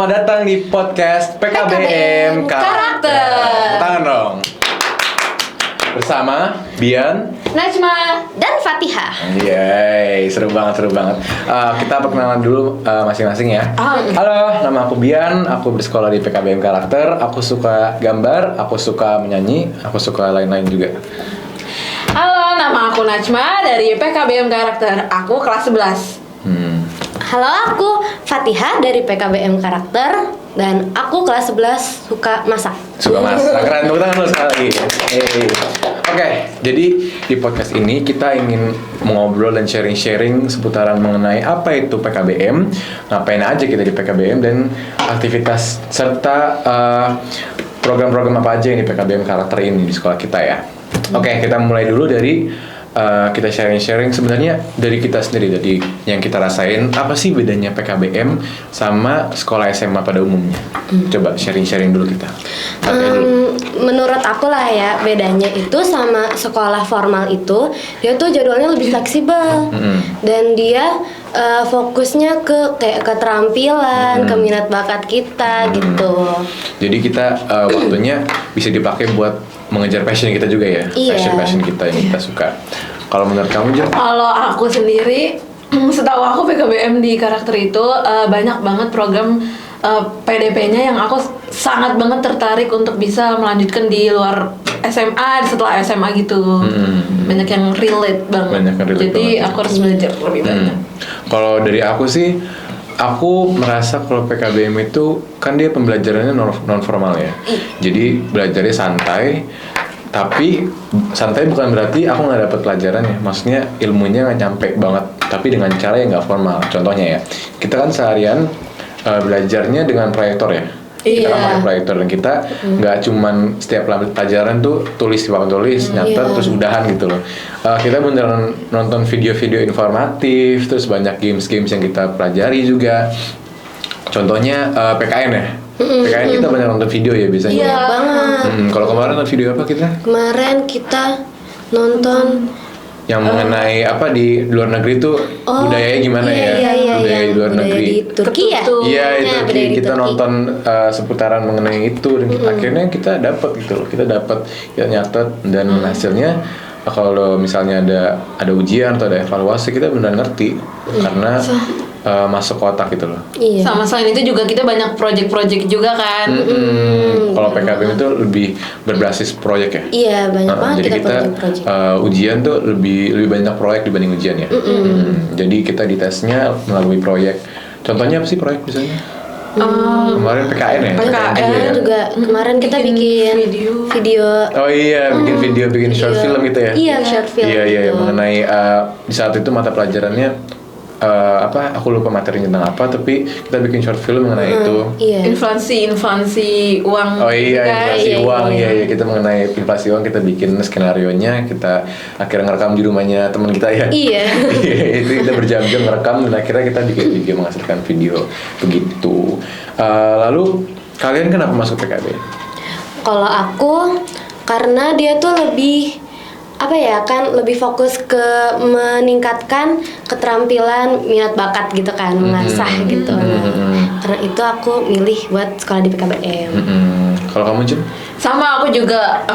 Selamat datang di podcast PKBM Karakter. Tangan dong. Bersama Bian, Najma, dan Fatihah. Yeay, seru banget. Kita perkenalan dulu masing-masing ya. Halo, nama aku Bian, aku bersekolah di PKBM Karakter. Aku suka gambar, aku suka menyanyi, aku suka lain-lain juga. Halo, nama aku Najma dari PKBM Karakter. Aku kelas 11. Halo, aku Fatihah dari PKBM Karakter. Dan aku kelas 11 suka masak. Suka masak, keren. Tepuk tangan dulu sekali lagi. Oke, jadi di podcast ini kita ingin mengobrol dan sharing-sharing seputaran mengenai apa itu PKBM, ngapain aja kita di PKBM, dan aktivitas serta program-program apa aja yang di PKBM Karakter ini di sekolah kita ya. Oke, kita mulai dulu dari kita sharing-sharing sebenarnya dari kita sendiri, dari yang kita rasain, apa sih bedanya PKBM sama sekolah SMA pada umumnya. Coba sharing-sharing dulu kita. Menurut aku lah ya, bedanya itu sama sekolah formal itu, dia tuh jadwalnya lebih fleksibel. Dan dia fokusnya ke kayak keterampilan, ke minat bakat kita gitu. Jadi kita waktunya bisa dipakai buat mengejar passion kita juga ya. Iya. Passion kita yang kita suka. Kalau menurut kamu, Jo? Kalau aku sendiri, setahu aku PKBM di Karakter itu banyak banget program PDP-nya yang aku sangat banget tertarik untuk bisa melanjutkan di luar SMA, setelah SMA gitu. Banyak yang relate banget. Jadi aku harus belajar lebih banyak. Kalau dari aku sih, aku merasa kalau PKBM itu kan dia pembelajarannya non formal ya. Jadi belajarnya santai. Tapi santai bukan berarti aku nggak dapat pelajarannya. Maksudnya ilmunya nggak nyampe banget. Tapi dengan cara yang nggak formal. Contohnya ya, kita kan seharian belajarnya dengan proyektor ya. Kita kan pakai proyektor, dan kita nggak cuman setiap pelajaran tuh tulis di papan tulis, nyatet terus udahan gitu loh. Kita beneran nonton video-video informatif, terus banyak games-games yang kita pelajari juga. Contohnya PKN ya. PKN kita banyak nonton video ya biasanya. Iya banget. Kalau kemarin nonton video apa kita? Kemarin kita nonton Yang mengenai apa di luar negeri tuh budayanya gimana budaya di luar negeri. Di Turki ya? Iya, itu budaya di kita Turki. nonton seputaran mengenai itu, dan akhirnya kita dapat gitu loh. Kita dapat ya nyatet, dan hasilnya kalau misalnya ada ujian atau ada evaluasi, kita benar ngerti karena masuk kotak gitu loh. Iya. Sama selain itu juga kita banyak project-project juga kan. Kalau PKBM itu lebih berbasis proyek ya. Iya, banyak banget Jadi kita project. ujian tuh lebih banyak proyek dibanding ujian ya. Jadi kita ditesnya melalui proyek. Contohnya apa sih proyek misalnya? Kemarin PKN ya? PKN juga kemarin kita bikin video. Oh iya, bikin short film gitu ya? Iya, short film. Iya, gitu. mengenai di saat itu mata pelajarannya aku lupa materinya tentang apa, tapi kita bikin short film mengenai itu. Iya. Inflasi uang. Oh iya, inflasi Iya, uang. iya. Iya, kita mengenai inflasi uang, kita bikin skenarionya, kita akhirnya ngerekam di rumahnya teman kita ya. Iya. Itu kita berjam-jam ngerekam, dan akhirnya kita bikin video, menghasilkan video begitu. Lalu kalian kenapa masuk PKB? Kalau aku karena dia tuh lebih lebih fokus ke meningkatkan keterampilan minat bakat gitu kan, mengasah gitu. Karena itu aku milih buat sekolah di PKBM. Kalau kamu, Jun? Sama, aku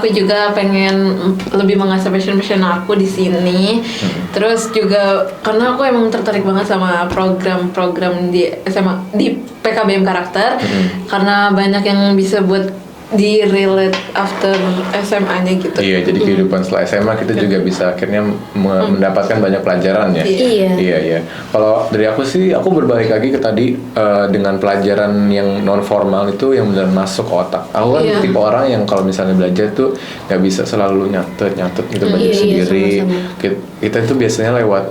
juga pengen lebih mengasah passion aku di sini. Terus juga karena aku emang tertarik banget sama program-program di SMA, di PKBM Karakter. Karena banyak yang bisa buat di relate after SMA-nya gitu. Iya, jadi kehidupan setelah SMA kita juga bisa akhirnya mendapatkan banyak pelajaran ya. Iya. Kalau dari aku sih, aku berbalik lagi ke tadi dengan pelajaran yang non formal itu yang benar masuk ke otak. Aku kan tipe orang yang kalau misalnya belajar tuh nggak bisa selalu nyatet gitu belajar sendiri. Sama-sama. Kita itu biasanya lewat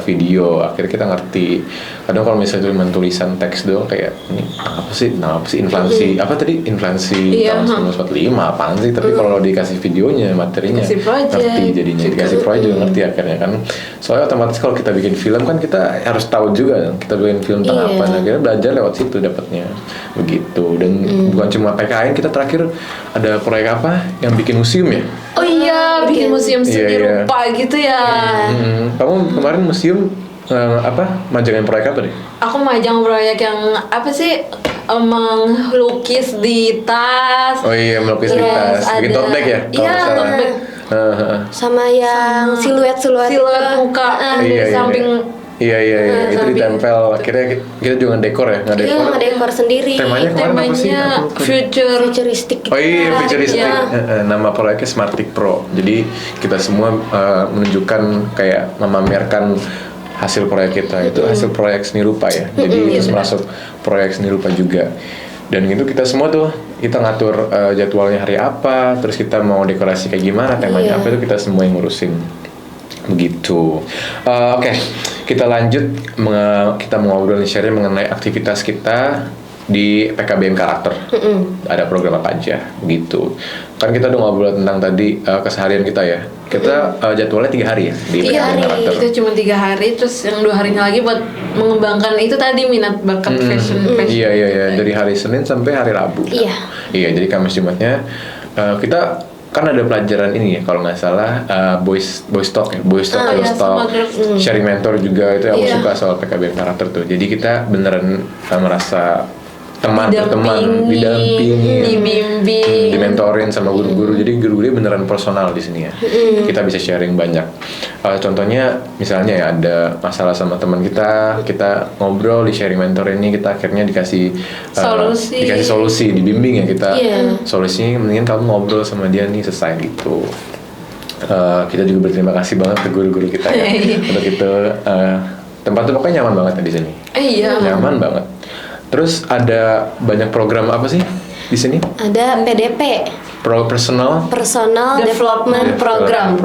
video, akhirnya kita ngerti. Kadang kalau misalnya cuma tulisan teks doang, kayak ini apa sih inflasi apa tadi inflasi tahun 1945 apaan sih, tapi kalau dikasih videonya, materinya ngerti, jadinya dikasih proyek juga ngerti akhirnya kan. Soalnya otomatis kalau kita bikin film kan kita harus tahu juga kita bikin film tentang apa, nah kita belajar lewat situ dapatnya begitu. Dan bukan cuma PKN, kita terakhir ada proyek apa yang bikin museum ya. Oh iya, bikin museum seni rupa gitu ya. Kamu kemarin museum majangin proyek apa deh? Aku majang proyek yang apa sih? melukis di tas. Oh iya, melukis di Terus tas. Bikin ada- tote bag ya? Kalau Iya, nggak salah. tote bag. Sama yang siluet Siluet muka dari samping. Iya itu samping. ditempel. Akhirnya kita juga ngedekor ya, Iya, ngedekor sendiri. Temanya kemarin apa sih? Temanya Aku lupa. Futuristik gitu. Oh iya, futuristik. Iya. Nama proyeknya Smartic Pro. Jadi kita semua menunjukkan kayak memamerkan hasil proyek kita. Itu hasil proyek seni rupa ya. Jadi terus masuk proyek seni rupa juga. Dan itu kita semua tuh kita ngatur jadwalnya hari apa, terus kita mau dekorasi kayak gimana, temanya apa itu kita semua yang ngurusin. Begitu. Oke, kita lanjut. Kita mau ngobrol nih, sharing mengenai aktivitas kita di PKBM Karakter. Ada program apa aja, begitu. Kan kita udah ngobrol tentang tadi keseharian kita ya. Kita jadwalnya 3 hari ya di 3 PKBM hari. Karakter. Itu cuma 3 hari, terus yang 2 harinya lagi buat mengembangkan itu tadi minat bakat fashion. Iya. Dari hari Senin sampai hari Rabu. Iya. Iya, jadi Kamis Jumatnya kita kan ada pelajaran ini ya kalau nggak salah boys talk ya, boys talk, girls iya, talk, sama girls. sharing mentor juga itu yang aku Iya. suka soal PKBM Karakter tuh. Jadi kita beneran merasa teman berteman, didampingi, dibimbing, dimentorin sama guru-guru. Jadi guru-guru beneran personal di sini ya. Kita bisa sharing banyak. Contohnya misalnya ya ada masalah sama teman kita ngobrol di sharing mentor ini, kita akhirnya dikasih solusi, dibimbing ya kita. Solusinya mendingan kamu ngobrol sama dia nih, selesai gitu. Kita juga berterima kasih banget ke guru-guru kita ya untuk itu. Tempat tuh pokoknya nyaman banget ya di sini. Iya. Nyaman banget. Terus ada banyak program apa sih di sini? Ada PDP, Personal Development Program.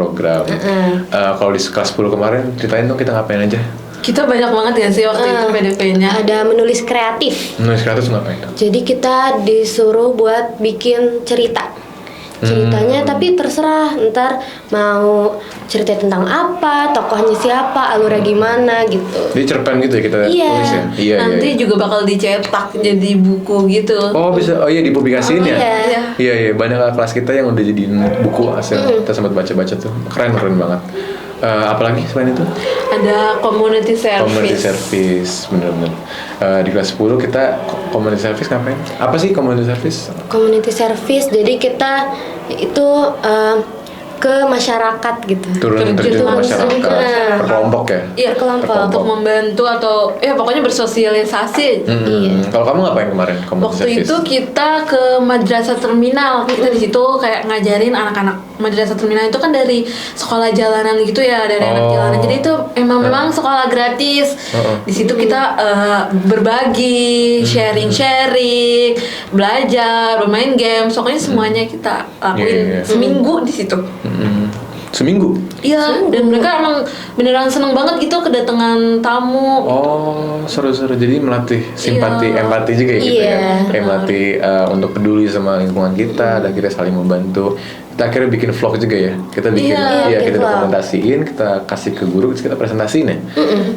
Kalau di kelas 10 kemarin ceritain dong kita ngapain aja? Kita banyak banget ya sih waktu itu PDP-nya. Ada menulis kreatif. Nulis kreatif ngapain? Jadi kita disuruh buat bikin ceritanya, tapi terserah ntar mau cerita tentang apa, tokohnya siapa, alurnya gimana gitu. Jadi cerpen gitu ya kita tulis ya? Iya. Nanti juga bakal dicetak jadi buku gitu. Oh bisa, iya dipublikasiin ya? Iya. Iya, banyak kelas kita yang udah jadiin buku hasil. Kita sempat baca-baca tuh, keren banget. Apalagi selain itu? Ada community service. Community service, bener-bener. Di kelas 10 kita community service ngapain? Apa sih community service? Community service, jadi kita itu ke masyarakat gitu. Terjun ke masyarakat, Iya. berkelompok ya? Iya, Berkelompok. untuk membantu atau ya pokoknya bersosialisasi. Kalau kamu ngapain kemarin community Waktu service? itu kita ke Madrasah Terminal. Kita di situ kayak ngajarin anak-anak Madrasah Terminal itu kan dari sekolah jalanan gitu ya, dari anak jalanan. Jadi itu memang sekolah gratis. Di situ kita berbagi, sharing, belajar, bermain game. Pokoknya semuanya kita lakuin seminggu di situ. Seminggu? Iya, dan mereka emang beneran seneng banget gitu kedatangan tamu. Oh, seru-seru. Jadi melatih simpati, empati juga ya gitu ya. Melatih untuk peduli sama lingkungan kita, dan kita saling membantu. Kita akhirnya bikin vlog juga ya. Kita bikin, kita dokumentasiin, kita kasih ke guru, terus kita presentasiin ya.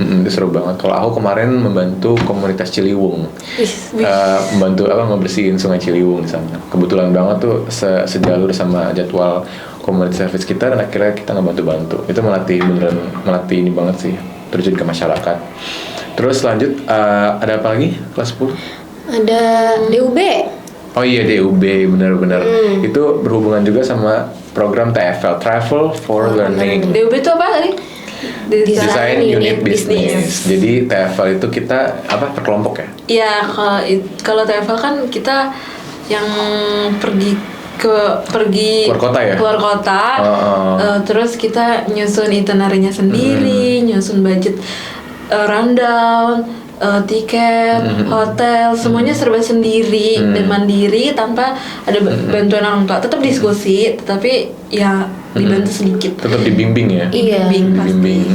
Itu seru banget. Kalau aku kemarin membantu komunitas Ciliwung, membantu ngebersihin Sungai Ciliwung di sana. Kebetulan banget tuh sejalur sama jadwal community service kita, dan akhirnya kita ngebantu-bantu. Itu melatih ini banget sih, terjun ke masyarakat. Terus lanjut, ada apa lagi kelas 10? Ada DUB. Oh iya, DUB, benar-benar. Itu berhubungan juga sama program TFL, Travel for Learning. DUB itu apa tadi? Design Unit Business. Jadi TFL itu kita per kelompok ya? Iya, kalau TFL kan kita yang pergi keluar kota ya? Keluar kota. Terus kita nyusun itinerary-nya sendiri, nyusun budget rundown, tiket, hotel, semuanya serba sendiri dan mandiri tanpa ada bantuan orang tua. Tetap diskusi, tetapi ya dibantu sedikit. Tetap dibimbing ya? Iya. Dibimbing.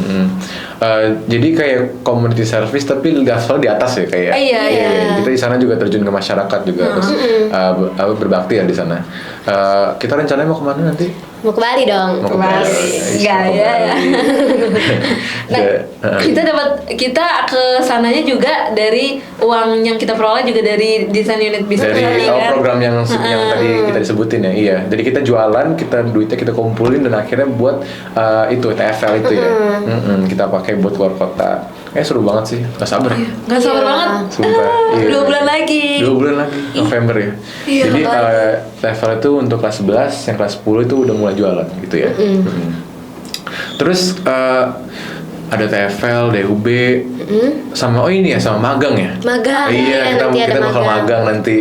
Jadi kayak community service tapi level di atas ya kayak. Iya. Kita di sana juga terjun ke masyarakat juga, terus berbakti ya di sana. Kita rencananya mau kemana nanti? Mau ke Bali dong. Mau ke Bali. Gaya ya. Nah, kita ke sananya juga dari uang yang kita peroleh juga dari desain unit bisnis Dari tadi kan. program yang tadi kita disebutin ya. Iya. Jadi kita jualan, duitnya kita kumpulin, kumpulin dan akhirnya buat itu TFL itu ya. Kita pakai buat keluar kota. Seru banget sih, gak sabar. Gak sabar Iya. banget. Sumpah. 2 bulan lagi. 2 bulan lagi, November ya. Iya, Jadi makanya. TFL itu untuk kelas 11, yang kelas 10 itu udah mulai jualan gitu ya. Terus ada TFL, DUB, sama ini ya, sama magang ya. Magang, Iya, kita nanti ada kita bakal magang. magang nanti.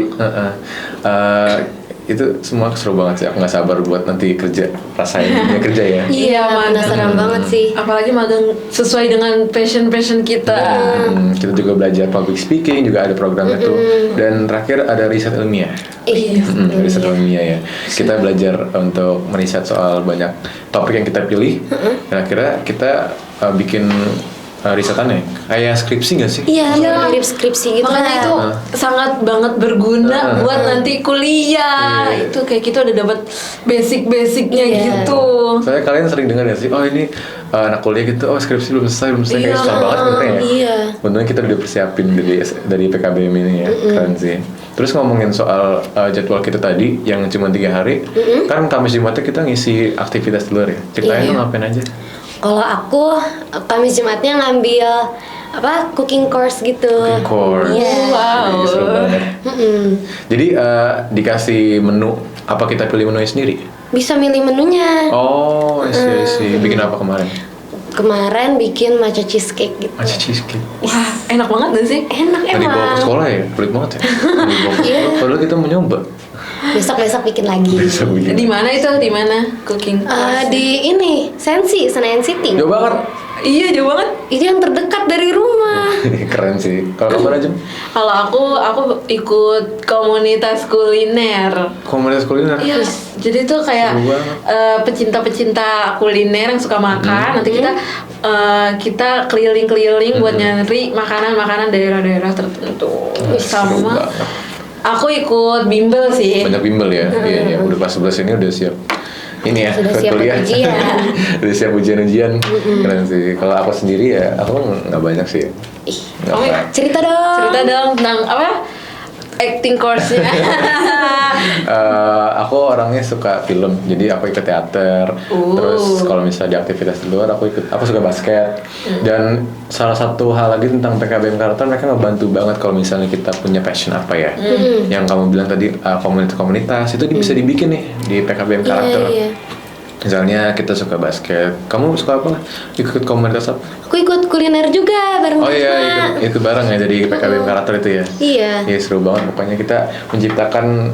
Itu semua seru banget sih. Aku nggak sabar buat nanti kerja, rasain dunia kerja ya. Iya, magang. penasaran banget sih. Apalagi magang sesuai dengan passion kita. Kita juga belajar public speaking, juga ada programnya tuh. Dan terakhir ada riset ilmiah. Iya. Riset ilmiah ya. Kita belajar untuk meriset soal banyak topik yang kita pilih. Dan akhirnya kita bikin risetannya kayak skripsi nggak sih? Iya, mirip skripsi gitu Makanya lah. itu sangat banget berguna buat nanti kuliah. Iya. Itu kayak kita udah dapat basic-basicnya Iya. gitu. Soalnya kalian sering dengar ya sih, oh ini anak kuliah gitu, oh skripsi belum selesai, kayak Iya. susah banget sebenarnya ya. Iya. Untungnya kita udah persiapin dari PKBM ini ya, keren sih. Terus ngomongin soal jadwal kita tadi yang cuma 3 hari, kan Kamis Jumatnya kita ngisi aktivitas di luar ya. Ceritain Iya. dong ngapain aja. Kalau aku Kamis Jumatnya ngambil cooking course gitu. Cooking course. Iya. Wow. Seru banget. Jadi dikasih menu, apa kita pilih menunya sendiri? Bisa milih menunya. Oh, isi. Bikin apa kemarin? Kemarin bikin matcha cheesecake gitu. Matcha cheesecake. Wah, enak banget gak sih? Enak Tadi bawa ke emang. sekolah ya, pelit banget ya. Dibawa ke Iya. sekolah. Padahal kita mau nyoba. Besok bikin lagi. Bisa begini. Di mana itu? Di mana cooking course? Di ini Sensi, Senayan City. Jauh banget. Iya, jauh banget. Itu yang terdekat dari rumah. Keren sih. Kalau kamu aja Kalau aku ikut komunitas kuliner. komunitas kuliner. Iya, jadi tuh kayak Seru banget. pecinta-pecinta kuliner yang suka makan. Nanti kita keliling-keliling buat nyari makanan-makanan daerah-daerah tertentu. Seru Sama banget. aku ikut bimbel sih. Banyak bimbel ya. Iya, udah kelas 11 ini udah siap. Ini ya, Sudah siap kuliah. ujian. Udah siap ujian-ujian. Keren sih. Kalau aku sendiri ya, aku nggak banyak sih. Ih, Nggak Kamu banyak. cerita dong. cerita dong tentang apa? Acting course-nya. Aku orangnya suka film, jadi aku ikut teater. Terus kalau misalnya di aktivitas di luar, aku suka basket. Dan salah satu hal lagi tentang PKBM karakter, mereka ngebantu banget kalau misalnya kita punya passion apa ya. Yang kamu bilang tadi komunitas-komunitas itu bisa dibikin nih di PKBM karakter. Iya. Misalnya kita suka basket, kamu suka apa? Ikut komunitas apa? Aku ikut kuliner juga bareng Oh iya, Risma. ikut bareng ya dari PKBM karakter itu ya. Iya. Iya seru banget, pokoknya kita menciptakan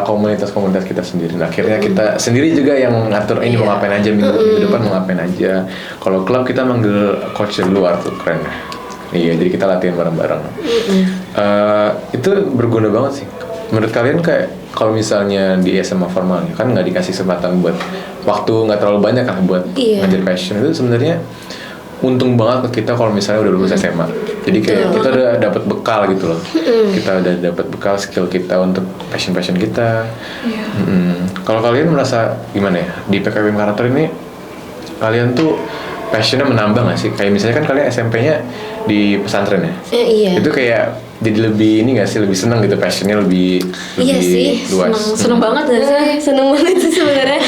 komunitas-komunitas kita sendiri. Nah, akhirnya kita sendiri juga yang ngatur ini mau ngapain aja minggu depan mau ngapain aja. Kalau klub kita manggil coach dari luar tuh keren. Iya, jadi kita latihan bareng-bareng. Itu berguna banget sih. Menurut kalian kayak kalau misalnya di SMA formal kan nggak dikasih kesempatan buat waktu nggak terlalu banyak kan buat Iya. ngajar passion itu sebenarnya untung banget ke kita kalau misalnya udah lulus SMA. Jadi kayak kita udah dapat bekal gitu loh. Kita udah dapat bekal skill kita untuk passion kita. Iya. Kalau kalian merasa gimana ya di PKBM karakter ini kalian tuh passionnya menambah nggak sih? Kayak misalnya kan kalian SMP-nya di pesantren ya. Iya. Itu kayak jadi lebih ini nggak sih, lebih senang gitu passionnya lebih Iya sih, luas. Seneng banget gak sih? Seneng banget sih sebenarnya.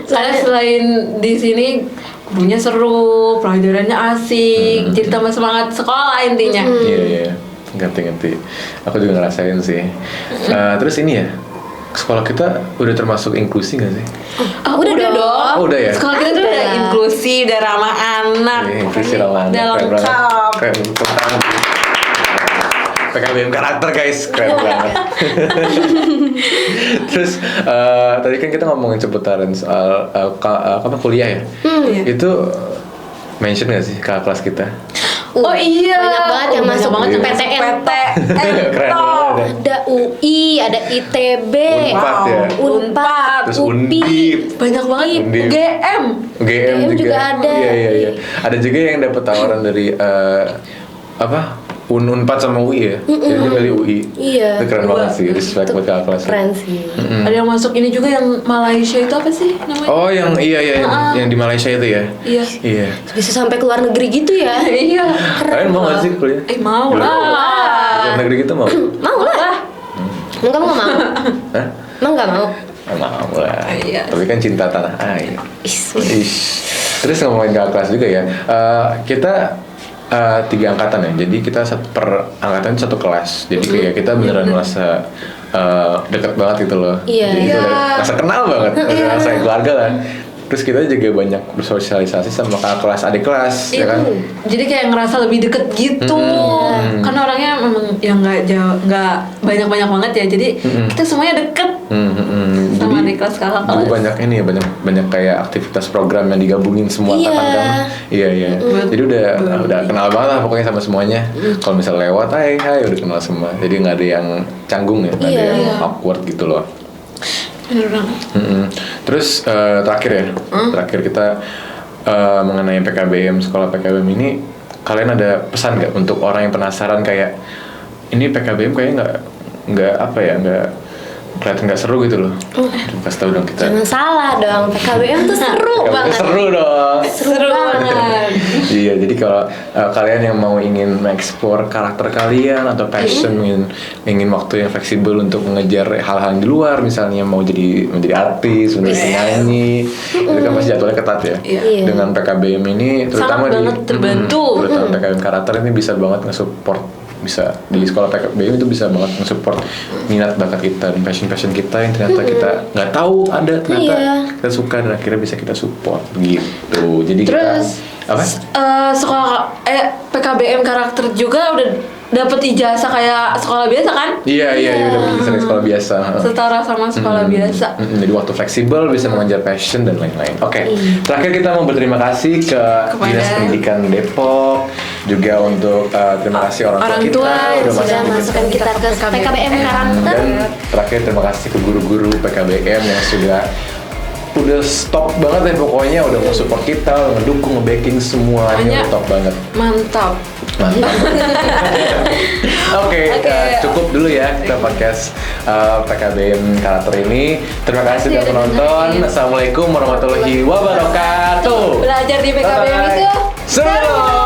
Soalnya selain di sini gurunya seru, pelajarannya asik, jadi tambah semangat sekolah intinya. Iya, ngerti. Aku juga ngerasain sih. Terus ini ya, sekolah kita udah termasuk inklusi nggak sih? Udah dong. Oh, udah ya? Sekolah kita tuh udah Udah. inklusi, udah ramah anak, Iya, inklusi ramah anak, udah keren banget. lengkap. Keren, tepuk tangan. PKBM karakter guys, keren banget. Terus tadi kan kita ngomongin seputaran soal apa kuliah ya? Itu mention nggak sih kakak kelas kita? Oh iya, Banyak banget yang masuk banget PTN. Keren banget ya. Ada UI, ada ITB, Unpad ya? Unpad, Terus UPI. Undip. banyak banget. Undip. UGM. GM GM juga ada. Iya. Ada juga yang dapat tawaran dari apa? Unpad sama UI ya. Jadi milih UI. Iya. Itu keren banget sih. Respect buat kakak kelas. Keren sih. Ada yang masuk ini juga yang Malaysia itu apa sih namanya? Oh, yang iya yang di Malaysia itu ya. Iya. Iya. Bisa sampai ke luar negeri gitu ya? Iya. Kalian mau nggak sih kuliah? Mau Boleh. lah. Luar negeri kita mau? Mau lah. Emang kamu gak mau? Hah? Emang gak mau? Mau lah. Iya. Tapi kan cinta tanah air. Is. Ish. Terus ngomongin kakak kelas juga ya. Kita 3 angkatan ya. Jadi kita per angkatan satu kelas. Jadi kayak kita beneran merasa dekat banget gitu loh. Iya. Jadi itu Iya. udah rasa kenal banget, udah rasa keluarga lah. Terus kita juga banyak bersosialisasi sama kakak kelas, adik kelas, ya kan? Jadi kayak ngerasa lebih deket gitu. Karena orangnya memang yang nggak jauh, nggak banyak banget ya. Jadi kita semuanya deket sama adik kelas kakak Juga kelas. banyak ini ya, banyak kayak aktivitas program yang digabungin semua Iya. angkatan kan. Iya. Jadi udah kenal banget lah pokoknya sama semuanya. Kalau misalnya lewat, hai udah kenal semua. Jadi nggak ada yang canggung ya, nggak ada Iya. yang awkward gitu loh. Bener banget. Terus terakhir ya, terakhir kita mengenai PKBM, sekolah PKBM ini, kalian ada pesan nggak untuk orang yang penasaran kayak ini PKBM kayaknya nggak apa ya, nggak kelihatan nggak seru gitu loh. Kasih tahu dong kita. Jangan salah dong, PKBM tuh seru PKBM banget. seru dong. Seru banget. Iya, jadi kalau kalian yang mau ingin mengeksplor karakter kalian atau passion, ingin waktu yang fleksibel untuk mengejar hal-hal di luar, misalnya mau menjadi artis, menjadi penyanyi, itu kan pasti jadwalnya ketat ya. Iya. Dengan PKBM ini, terutama Sangat banget terbantu. terutama PKBM karakter ini bisa banget nge-support, bisa di sekolah PKBM itu bisa banget nge-support minat bakat kita dan passion kita yang ternyata kita nggak tahu ada, ternyata Iya. kita suka dan akhirnya bisa kita support gitu. Jadi Terus kita apa? Sekolah PKBM karakter juga udah dapet ijazah kayak sekolah biasa kan? Iya udah bisa dari sekolah biasa. Setara sama sekolah biasa. Jadi waktu fleksibel bisa mengejar passion dan lain-lain. Oke, terakhir kita mau berterima kasih ke Kepada Dinas Pendidikan Depok, juga untuk terima kasih orang Orang tua kita tua yang Sudah masuk. masukkan kita ke PKBM karakter. Dan terakhir terima kasih ke guru-guru PKBM yang udah stop banget deh pokoknya, udah mau support kita, udah ngedukung, nge-backing semuanya, Pokoknya top banget. Mantap. Mantap. Oke, cukup dulu ya kita podcast PKBM karakter ini. Terima kasih sudah menonton. Assalamualaikum warahmatullahi wabarakatuh. Belajar di PKBM Bye. itu Seru.